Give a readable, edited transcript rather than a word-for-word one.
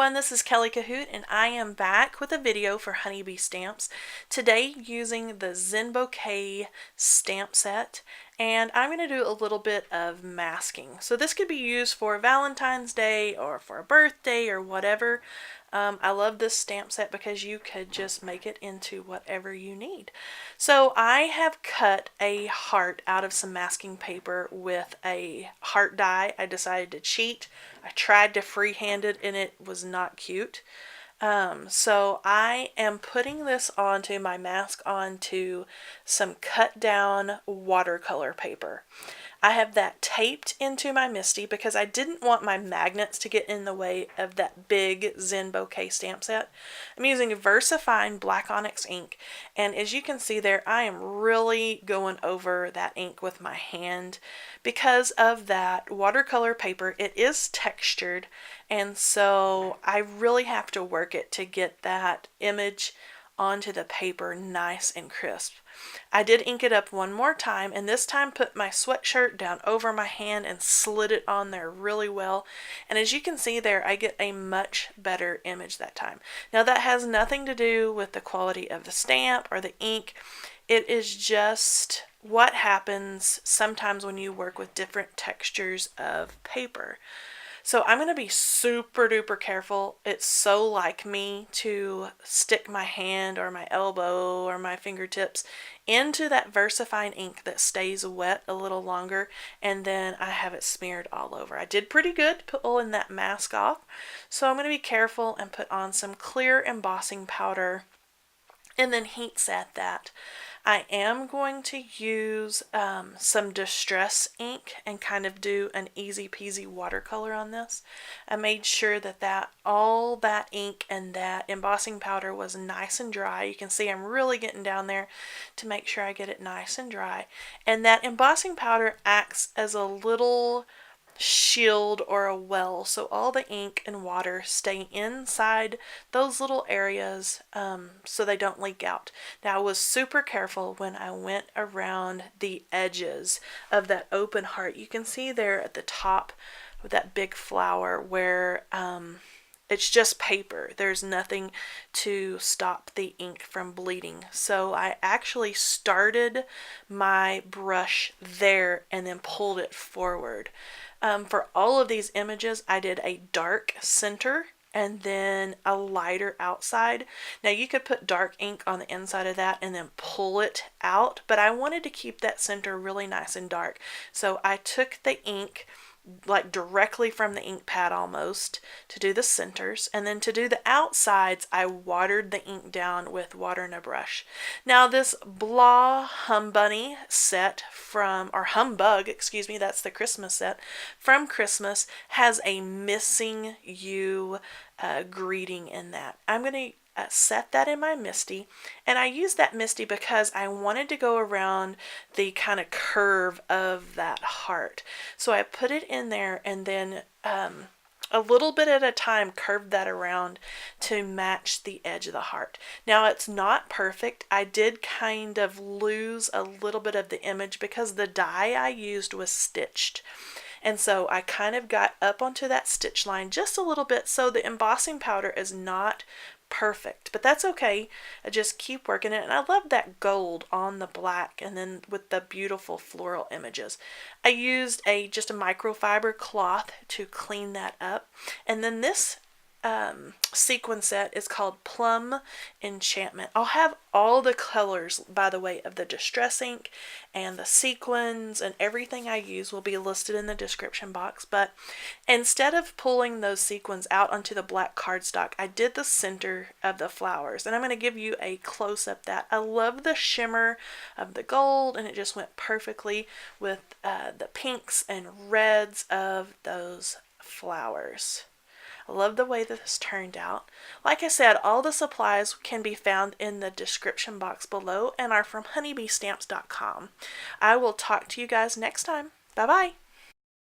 everyone, this is Kelly Cahoot and I am back with a video for honeybee stamps. Today using the Zen Bouquet stamp set, and I'm going to do a little bit of masking. So this could be used for Valentine's Day or for a birthday or whatever. I love this stamp set because you could just make it into whatever you need. So I have cut a heart out of some masking paper with a heart die. I decided to cheat. I tried to freehand it and it was not cute. So I am putting this onto my mask onto some cut down watercolor paper. I have that taped into my MISTI because I didn't want my magnets to get in the way of that big Zen Bouquet stamp set. I'm using VersaFine black onyx ink, and as you can see there, I am really going over that ink with my hand because of that watercolor paper. It is textured, and so I really have to work it to get that image onto the paper nice and crisp. I did ink it up one more time, and this time put my sweatshirt down over my hand and slid it on there really well. And as you can see there, I get a much better image that time. Now that has nothing to do with the quality of the stamp or the ink. It is just what happens sometimes when you work with different textures of paper. So I'm going to be super duper careful. It's so like me to stick my hand or my elbow or my fingertips into that VersaFine ink that stays wet a little longer, and then I have it smeared all over. I did pretty good pulling that mask off, so I'm going to be careful and put on some clear embossing powder and then heat set that. I am going to use some distress ink and kind of do an easy peasy watercolor on this. I made sure that all that ink and that embossing powder was nice and dry. You can see I'm really getting down there to make sure I get it nice and dry. And that embossing powder acts as a little shield or a well, so all the ink and water stay inside those little areas so they don't leak out. Now I was super careful when I went around the edges of that open heart. You can see there at the top of that big flower where it's just paper. There's nothing to stop the ink from bleeding. So I actually started my brush there and then pulled it forward. For all of these images, I did a dark center and then a lighter outside. Now you could put dark ink on the inside of that and then pull it out, but I wanted to keep that center really nice and dark. So I took the ink like directly from the ink pad almost to do the centers, and then to do the outsides I watered the ink down with water and a brush. Now this Blah Humbunny set from, or Humbug, excuse me, that's the Christmas set from Christmas, has a missing you greeting in that. I'm going to set that in my MISTI, and I used that MISTI because I wanted to go around the kind of curve of that heart. So I put it in there and then a little bit at a time curved that around to match the edge of the heart. Now it's not perfect. I did kind of lose a little bit of the image because the die I used was stitched. And so I kind of got up onto that stitch line just a little bit, so the embossing powder is not perfect, but that's okay. I just keep working it, and I love that gold on the black and then with the beautiful floral images. I used just a microfiber cloth to clean that up, and then this sequin set is called Plum Enchantment. I'll have all the colors, by the way, of the distress ink and the sequins and everything I use will be listed in the description box, but instead of pulling those sequins out onto the black cardstock, I did the center of the flowers, and I'm going to give you a close-up that. I love the shimmer of the gold, and it just went perfectly with the pinks and reds of those flowers. I love the way that this turned out. Like I said, all the supplies can be found in the description box below and are from honeybeestamps.com. I will talk to you guys next time. Bye-bye.